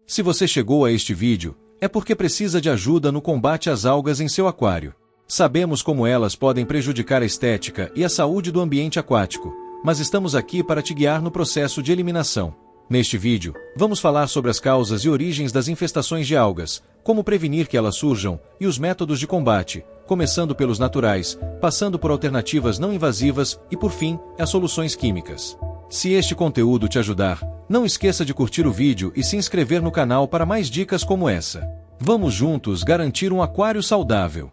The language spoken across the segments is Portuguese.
Se você chegou a este vídeo, é porque precisa de ajuda no combate às algas em seu aquário. Sabemos como elas podem prejudicar a estética e a saúde do ambiente aquático, mas estamos aqui para te guiar no processo de eliminação. Neste vídeo, vamos falar sobre as causas e origens das infestações de algas, como prevenir que elas surjam e os métodos de combate, começando pelos naturais, passando por alternativas não invasivas e, por fim, as soluções químicas. Se este conteúdo te ajudar, não esqueça de curtir o vídeo e se inscrever no canal para mais dicas como essa. Vamos juntos garantir um aquário saudável.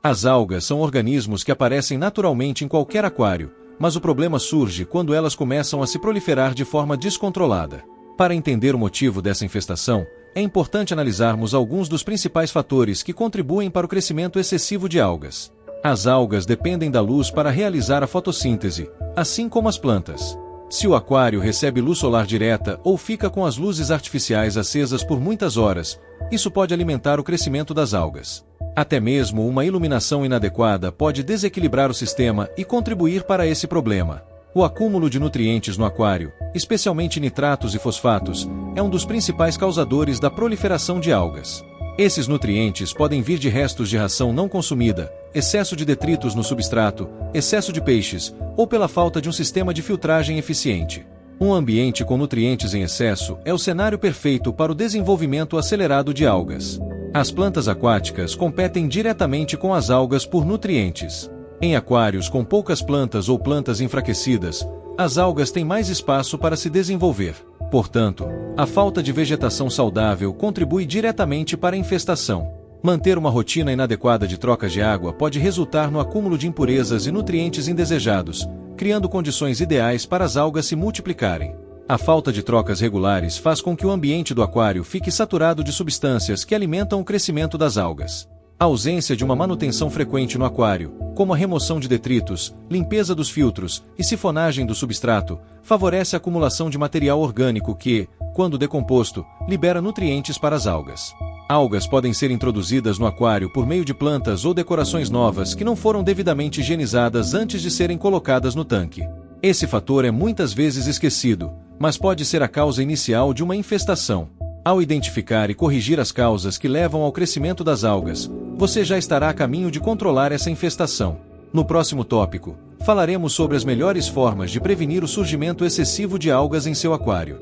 As algas são organismos que aparecem naturalmente em qualquer aquário, mas o problema surge quando elas começam a se proliferar de forma descontrolada. Para entender o motivo dessa infestação, é importante analisarmos alguns dos principais fatores que contribuem para o crescimento excessivo de algas. As algas dependem da luz para realizar a fotossíntese, assim como as plantas. Se o aquário recebe luz solar direta ou fica com as luzes artificiais acesas por muitas horas, isso pode alimentar o crescimento das algas. Até mesmo uma iluminação inadequada pode desequilibrar o sistema e contribuir para esse problema. O acúmulo de nutrientes no aquário, especialmente nitratos e fosfatos, é um dos principais causadores da proliferação de algas. Esses nutrientes podem vir de restos de ração não consumida, excesso de detritos no substrato, excesso de peixes, ou pela falta de um sistema de filtragem eficiente. Um ambiente com nutrientes em excesso é o cenário perfeito para o desenvolvimento acelerado de algas. As plantas aquáticas competem diretamente com as algas por nutrientes. Em aquários com poucas plantas ou plantas enfraquecidas, as algas têm mais espaço para se desenvolver. Portanto, a falta de vegetação saudável contribui diretamente para a infestação. Manter uma rotina inadequada de trocas de água pode resultar no acúmulo de impurezas e nutrientes indesejados, criando condições ideais para as algas se multiplicarem. A falta de trocas regulares faz com que o ambiente do aquário fique saturado de substâncias que alimentam o crescimento das algas. A ausência de uma manutenção frequente no aquário, como a remoção de detritos, limpeza dos filtros e sifonagem do substrato, favorece a acumulação de material orgânico que, quando decomposto, libera nutrientes para as algas. Algas podem ser introduzidas no aquário por meio de plantas ou decorações novas que não foram devidamente higienizadas antes de serem colocadas no tanque. Esse fator é muitas vezes esquecido, mas pode ser a causa inicial de uma infestação. Ao identificar e corrigir as causas que levam ao crescimento das algas, você já estará a caminho de controlar essa infestação. No próximo tópico, falaremos sobre as melhores formas de prevenir o surgimento excessivo de algas em seu aquário.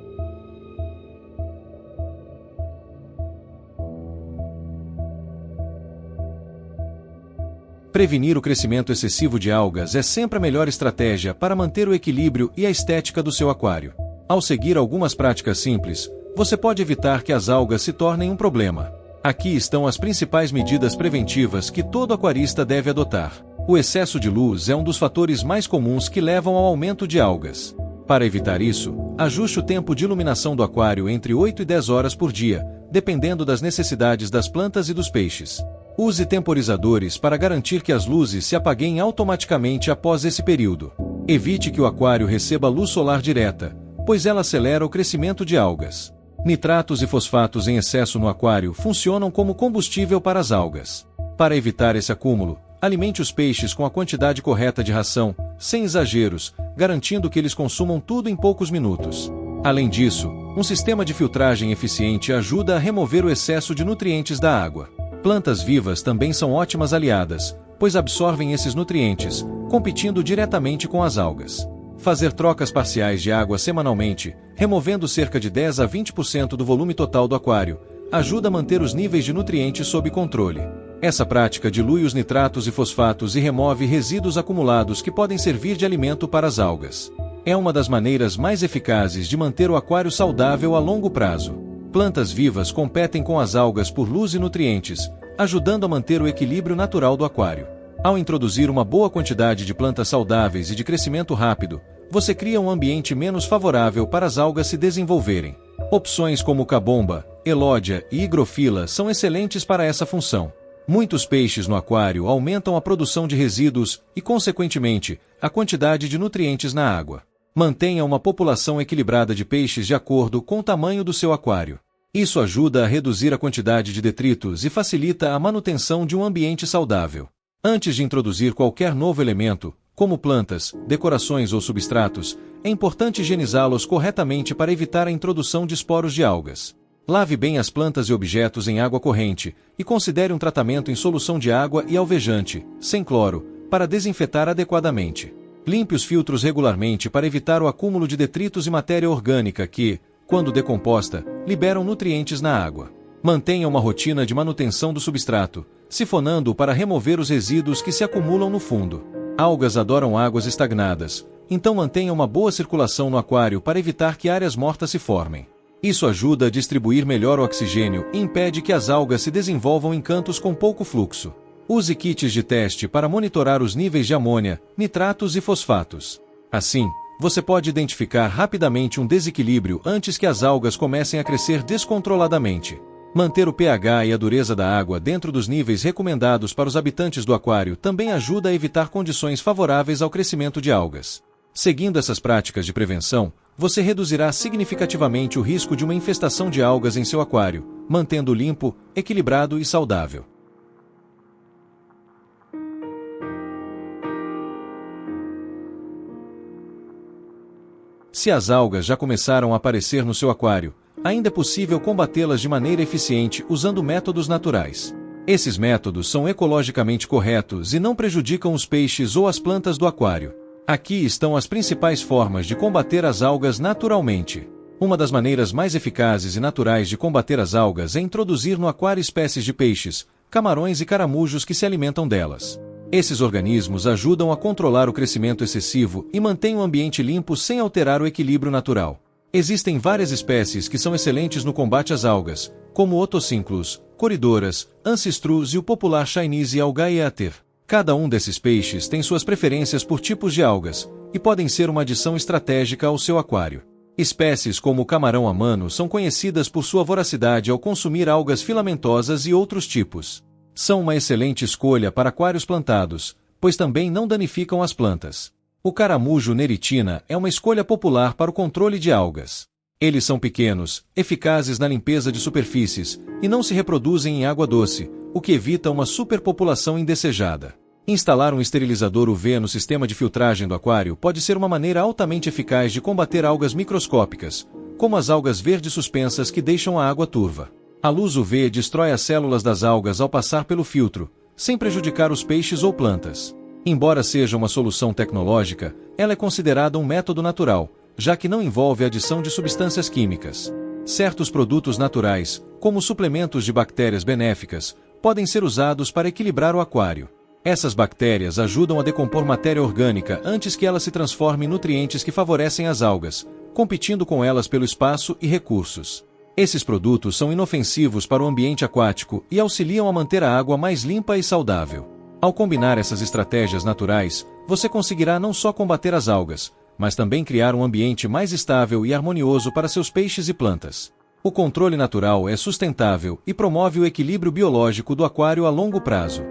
Prevenir o crescimento excessivo de algas é sempre a melhor estratégia para manter o equilíbrio e a estética do seu aquário. Ao seguir algumas práticas simples, você pode evitar que as algas se tornem um problema. Aqui estão as principais medidas preventivas que todo aquarista deve adotar. O excesso de luz é um dos fatores mais comuns que levam ao aumento de algas. Para evitar isso, ajuste o tempo de iluminação do aquário entre 8 e 10 horas por dia, dependendo das necessidades das plantas e dos peixes. Use temporizadores para garantir que as luzes se apaguem automaticamente após esse período. Evite que o aquário receba luz solar direta, pois ela acelera o crescimento de algas. Nitratos e fosfatos em excesso no aquário funcionam como combustível para as algas. Para evitar esse acúmulo, alimente os peixes com a quantidade correta de ração, sem exageros, garantindo que eles consumam tudo em poucos minutos. Além disso, um sistema de filtragem eficiente ajuda a remover o excesso de nutrientes da água. Plantas vivas também são ótimas aliadas, pois absorvem esses nutrientes, competindo diretamente com as algas. Fazer trocas parciais de água semanalmente, removendo cerca de 10 a 20% do volume total do aquário, ajuda a manter os níveis de nutrientes sob controle. Essa prática dilui os nitratos e fosfatos e remove resíduos acumulados que podem servir de alimento para as algas. É uma das maneiras mais eficazes de manter o aquário saudável a longo prazo. Plantas vivas competem com as algas por luz e nutrientes, ajudando a manter o equilíbrio natural do aquário. Ao introduzir uma boa quantidade de plantas saudáveis e de crescimento rápido, você cria um ambiente menos favorável para as algas se desenvolverem. Opções como cabomba, elódia e higrofila são excelentes para essa função. Muitos peixes no aquário aumentam a produção de resíduos e, consequentemente, a quantidade de nutrientes na água. Mantenha uma população equilibrada de peixes de acordo com o tamanho do seu aquário. Isso ajuda a reduzir a quantidade de detritos e facilita a manutenção de um ambiente saudável. Antes de introduzir qualquer novo elemento, como plantas, decorações ou substratos, é importante higienizá-los corretamente para evitar a introdução de esporos de algas. Lave bem as plantas e objetos em água corrente e considere um tratamento em solução de água e alvejante, sem cloro, para desinfetar adequadamente. Limpe os filtros regularmente para evitar o acúmulo de detritos e matéria orgânica que, quando decomposta, liberam nutrientes na água. Mantenha uma rotina de manutenção do substrato, sifonando-o para remover os resíduos que se acumulam no fundo. Algas adoram águas estagnadas, então mantenha uma boa circulação no aquário para evitar que áreas mortas se formem. Isso ajuda a distribuir melhor o oxigênio e impede que as algas se desenvolvam em cantos com pouco fluxo. Use kits de teste para monitorar os níveis de amônia, nitratos e fosfatos. Assim, você pode identificar rapidamente um desequilíbrio antes que as algas comecem a crescer descontroladamente. Manter o pH e a dureza da água dentro dos níveis recomendados para os habitantes do aquário também ajuda a evitar condições favoráveis ao crescimento de algas. Seguindo essas práticas de prevenção, você reduzirá significativamente o risco de uma infestação de algas em seu aquário, mantendo-o limpo, equilibrado e saudável. Se as algas já começaram a aparecer no seu aquário, ainda é possível combatê-las de maneira eficiente usando métodos naturais. Esses métodos são ecologicamente corretos e não prejudicam os peixes ou as plantas do aquário. Aqui estão as principais formas de combater as algas naturalmente. Uma das maneiras mais eficazes e naturais de combater as algas é introduzir no aquário espécies de peixes, camarões e caramujos que se alimentam delas. Esses organismos ajudam a controlar o crescimento excessivo e mantêm o ambiente limpo sem alterar o equilíbrio natural. Existem várias espécies que são excelentes no combate às algas, como Otocinclus, Corydoras, Ancistrus e o popular Chinese Algaeater. Cada um desses peixes tem suas preferências por tipos de algas, e podem ser uma adição estratégica ao seu aquário. Espécies como o camarão amano são conhecidas por sua voracidade ao consumir algas filamentosas e outros tipos. São uma excelente escolha para aquários plantados, pois também não danificam as plantas. O caramujo neritina é uma escolha popular para o controle de algas. Eles são pequenos, eficazes na limpeza de superfícies, e não se reproduzem em água doce, o que evita uma superpopulação indesejada. Instalar um esterilizador UV no sistema de filtragem do aquário pode ser uma maneira altamente eficaz de combater algas microscópicas, como as algas verdes suspensas que deixam a água turva. A luz UV destrói as células das algas ao passar pelo filtro, sem prejudicar os peixes ou plantas. Embora seja uma solução tecnológica, ela é considerada um método natural, já que não envolve a adição de substâncias químicas. Certos produtos naturais, como suplementos de bactérias benéficas, podem ser usados para equilibrar o aquário. Essas bactérias ajudam a decompor matéria orgânica antes que ela se transforme em nutrientes que favorecem as algas, competindo com elas pelo espaço e recursos. Esses produtos são inofensivos para o ambiente aquático e auxiliam a manter a água mais limpa e saudável. Ao combinar essas estratégias naturais, você conseguirá não só combater as algas, mas também criar um ambiente mais estável e harmonioso para seus peixes e plantas. O controle natural é sustentável e promove o equilíbrio biológico do aquário a longo prazo.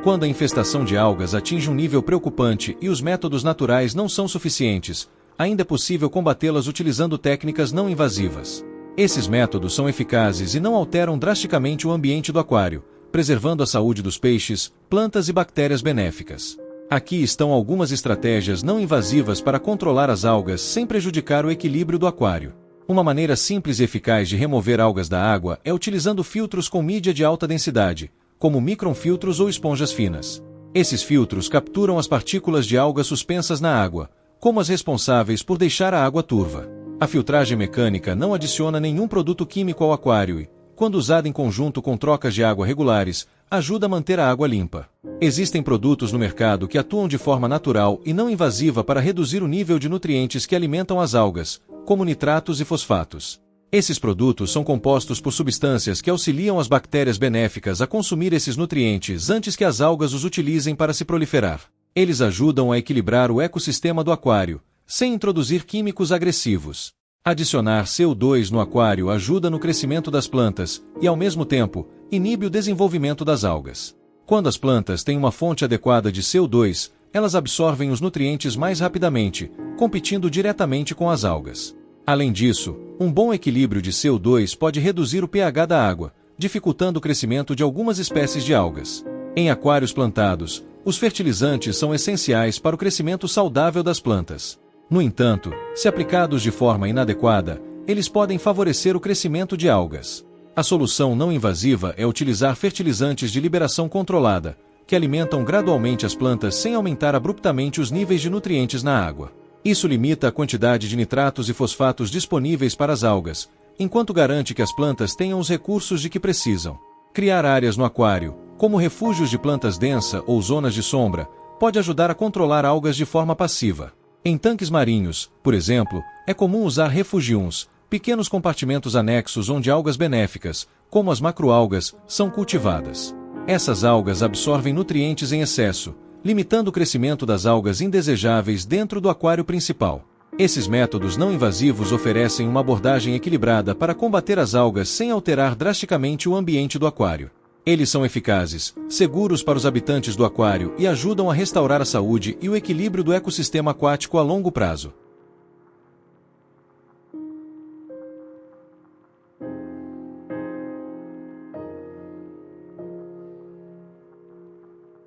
Quando a infestação de algas atinge um nível preocupante e os métodos naturais não são suficientes, ainda é possível combatê-las utilizando técnicas não invasivas. Esses métodos são eficazes e não alteram drasticamente o ambiente do aquário, preservando a saúde dos peixes, plantas e bactérias benéficas. Aqui estão algumas estratégias não invasivas para controlar as algas sem prejudicar o equilíbrio do aquário. Uma maneira simples e eficaz de remover algas da água é utilizando filtros com mídia de alta densidade, como microfiltros ou esponjas finas. Esses filtros capturam as partículas de algas suspensas na água, como as responsáveis por deixar a água turva. A filtragem mecânica não adiciona nenhum produto químico ao aquário e, quando usada em conjunto com trocas de água regulares, ajuda a manter a água limpa. Existem produtos no mercado que atuam de forma natural e não invasiva para reduzir o nível de nutrientes que alimentam as algas, como nitratos e fosfatos. Esses produtos são compostos por substâncias que auxiliam as bactérias benéficas a consumir esses nutrientes antes que as algas os utilizem para se proliferar. Eles ajudam a equilibrar o ecossistema do aquário, sem introduzir químicos agressivos. Adicionar CO2 no aquário ajuda no crescimento das plantas e, ao mesmo tempo, inibe o desenvolvimento das algas. Quando as plantas têm uma fonte adequada de CO2, elas absorvem os nutrientes mais rapidamente, competindo diretamente com as algas. Além disso, um bom equilíbrio de CO2 pode reduzir o pH da água, dificultando o crescimento de algumas espécies de algas. Em aquários plantados, os fertilizantes são essenciais para o crescimento saudável das plantas. No entanto, se aplicados de forma inadequada, eles podem favorecer o crescimento de algas. A solução não invasiva é utilizar fertilizantes de liberação controlada, que alimentam gradualmente as plantas sem aumentar abruptamente os níveis de nutrientes na água. Isso limita a quantidade de nitratos e fosfatos disponíveis para as algas, enquanto garante que as plantas tenham os recursos de que precisam. Criar áreas no aquário, como refúgios de plantas densa ou zonas de sombra, pode ajudar a controlar algas de forma passiva. Em tanques marinhos, por exemplo, é comum usar refugiums, pequenos compartimentos anexos onde algas benéficas, como as macroalgas, são cultivadas. Essas algas absorvem nutrientes em excesso, limitando o crescimento das algas indesejáveis dentro do aquário principal. Esses métodos não invasivos oferecem uma abordagem equilibrada para combater as algas sem alterar drasticamente o ambiente do aquário. Eles são eficazes, seguros para os habitantes do aquário e ajudam a restaurar a saúde e o equilíbrio do ecossistema aquático a longo prazo.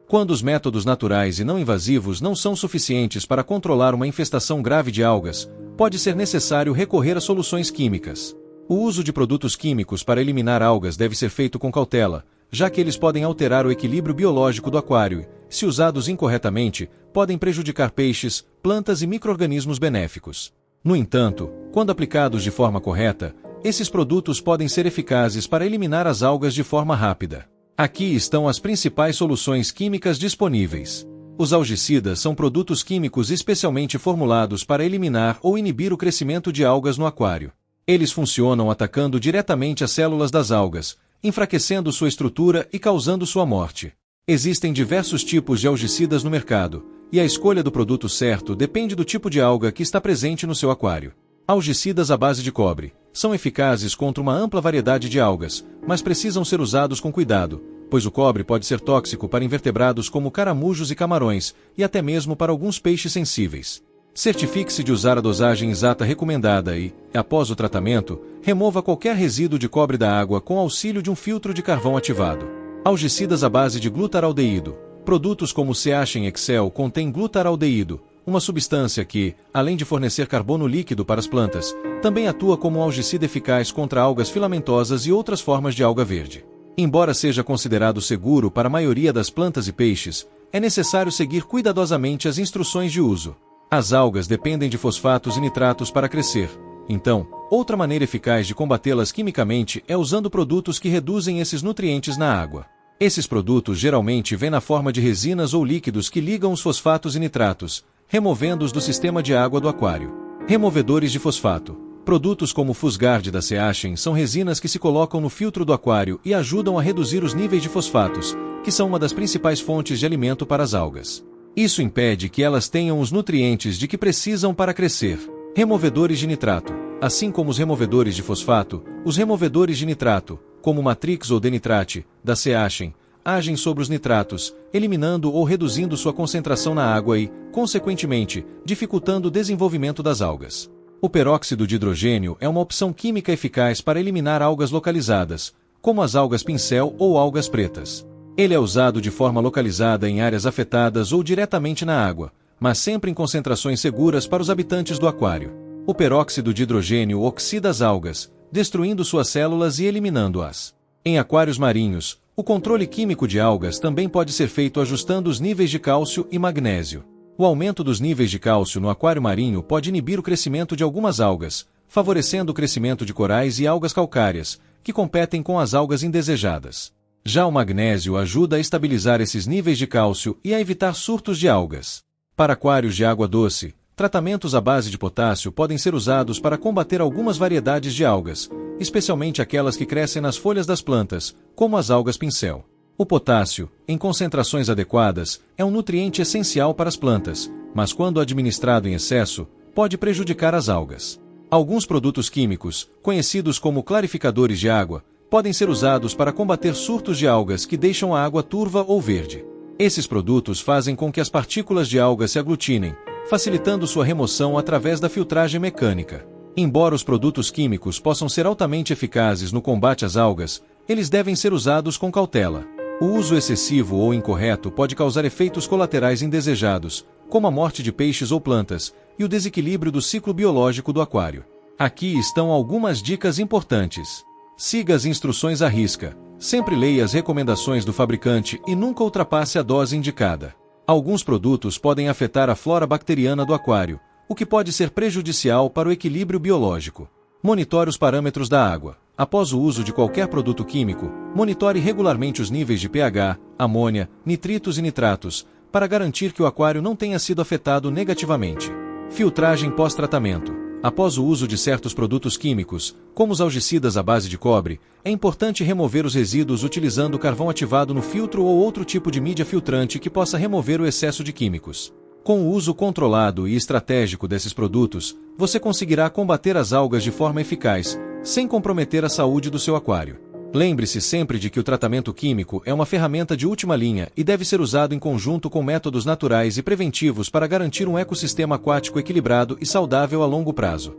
Quando os métodos naturais e não invasivos não são suficientes para controlar uma infestação grave de algas, pode ser necessário recorrer a soluções químicas. O uso de produtos químicos para eliminar algas deve ser feito com cautela, já que eles podem alterar o equilíbrio biológico do aquário e, se usados incorretamente, podem prejudicar peixes, plantas e micro-organismos benéficos. No entanto, quando aplicados de forma correta, esses produtos podem ser eficazes para eliminar as algas de forma rápida. Aqui estão as principais soluções químicas disponíveis. Os algicidas são produtos químicos especialmente formulados para eliminar ou inibir o crescimento de algas no aquário. Eles funcionam atacando diretamente as células das algas, enfraquecendo sua estrutura e causando sua morte. Existem diversos tipos de algicidas no mercado, e a escolha do produto certo depende do tipo de alga que está presente no seu aquário. Algicidas à base de cobre são eficazes contra uma ampla variedade de algas, mas precisam ser usados com cuidado, pois o cobre pode ser tóxico para invertebrados como caramujos e camarões, e até mesmo para alguns peixes sensíveis. Certifique-se de usar a dosagem exata recomendada e, após o tratamento, remova qualquer resíduo de cobre da água com auxílio de um filtro de carvão ativado. Algicidas à base de glutaraldeído. Produtos como o CH Excel contêm glutaraldeído, uma substância que, além de fornecer carbono líquido para as plantas, também atua como um algicida eficaz contra algas filamentosas e outras formas de alga verde. Embora seja considerado seguro para a maioria das plantas e peixes, é necessário seguir cuidadosamente as instruções de uso. As algas dependem de fosfatos e nitratos para crescer. Então, outra maneira eficaz de combatê-las quimicamente é usando produtos que reduzem esses nutrientes na água. Esses produtos geralmente vêm na forma de resinas ou líquidos que ligam os fosfatos e nitratos, removendo-os do sistema de água do aquário. Removedores de fosfato. Produtos como o Fusgard da Seachen são resinas que se colocam no filtro do aquário e ajudam a reduzir os níveis de fosfatos, que são uma das principais fontes de alimento para as algas. Isso impede que elas tenham os nutrientes de que precisam para crescer. Removedores de nitrato. Assim como os removedores de fosfato, os removedores de nitrato, como o Matrix ou Denitrate, da Seachen, agem sobre os nitratos, eliminando ou reduzindo sua concentração na água e, consequentemente, dificultando o desenvolvimento das algas. O peróxido de hidrogênio é uma opção química eficaz para eliminar algas localizadas, como as algas pincel ou algas pretas. Ele é usado de forma localizada em áreas afetadas ou diretamente na água, mas sempre em concentrações seguras para os habitantes do aquário. O peróxido de hidrogênio oxida as algas, destruindo suas células e eliminando-as. Em aquários marinhos, o controle químico de algas também pode ser feito ajustando os níveis de cálcio e magnésio. O aumento dos níveis de cálcio no aquário marinho pode inibir o crescimento de algumas algas, favorecendo o crescimento de corais e algas calcárias, que competem com as algas indesejadas. Já o magnésio ajuda a estabilizar esses níveis de cálcio e a evitar surtos de algas. Para aquários de água doce, tratamentos à base de potássio podem ser usados para combater algumas variedades de algas, especialmente aquelas que crescem nas folhas das plantas, como as algas pincel. O potássio, em concentrações adequadas, é um nutriente essencial para as plantas, mas quando administrado em excesso, pode prejudicar as algas. Alguns produtos químicos, conhecidos como clarificadores de água, podem ser usados para combater surtos de algas que deixam a água turva ou verde. Esses produtos fazem com que as partículas de algas se aglutinem, facilitando sua remoção através da filtragem mecânica. Embora os produtos químicos possam ser altamente eficazes no combate às algas, eles devem ser usados com cautela. O uso excessivo ou incorreto pode causar efeitos colaterais indesejados, como a morte de peixes ou plantas, e o desequilíbrio do ciclo biológico do aquário. Aqui estão algumas dicas importantes. Siga as instruções à risca. Sempre leia as recomendações do fabricante e nunca ultrapasse a dose indicada. Alguns produtos podem afetar a flora bacteriana do aquário, o que pode ser prejudicial para o equilíbrio biológico. Monitore os parâmetros da água. Após o uso de qualquer produto químico, monitore regularmente os níveis de pH, amônia, nitritos e nitratos, para garantir que o aquário não tenha sido afetado negativamente. Filtragem pós-tratamento. Após o uso de certos produtos químicos, como os algicidas à base de cobre, é importante remover os resíduos utilizando carvão ativado no filtro ou outro tipo de mídia filtrante que possa remover o excesso de químicos. Com o uso controlado e estratégico desses produtos, você conseguirá combater as algas de forma eficaz, sem comprometer a saúde do seu aquário. Lembre-se sempre de que o tratamento químico é uma ferramenta de última linha e deve ser usado em conjunto com métodos naturais e preventivos para garantir um ecossistema aquático equilibrado e saudável a longo prazo.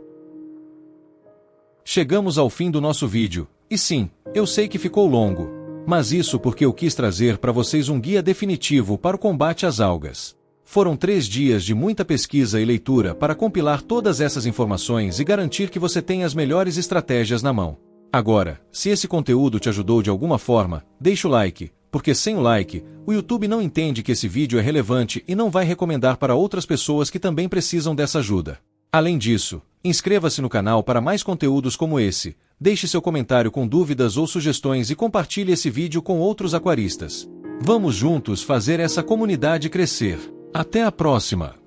Chegamos ao fim do nosso vídeo, e sim, eu sei que ficou longo, mas isso porque eu quis trazer para vocês um guia definitivo para o combate às algas. Foram 3 dias de muita pesquisa e leitura para compilar todas essas informações e garantir que você tenha as melhores estratégias na mão. Agora, se esse conteúdo te ajudou de alguma forma, deixa o like, porque sem o like, o YouTube não entende que esse vídeo é relevante e não vai recomendar para outras pessoas que também precisam dessa ajuda. Além disso, inscreva-se no canal para mais conteúdos como esse, deixe seu comentário com dúvidas ou sugestões e compartilhe esse vídeo com outros aquaristas. Vamos juntos fazer essa comunidade crescer. Até a próxima!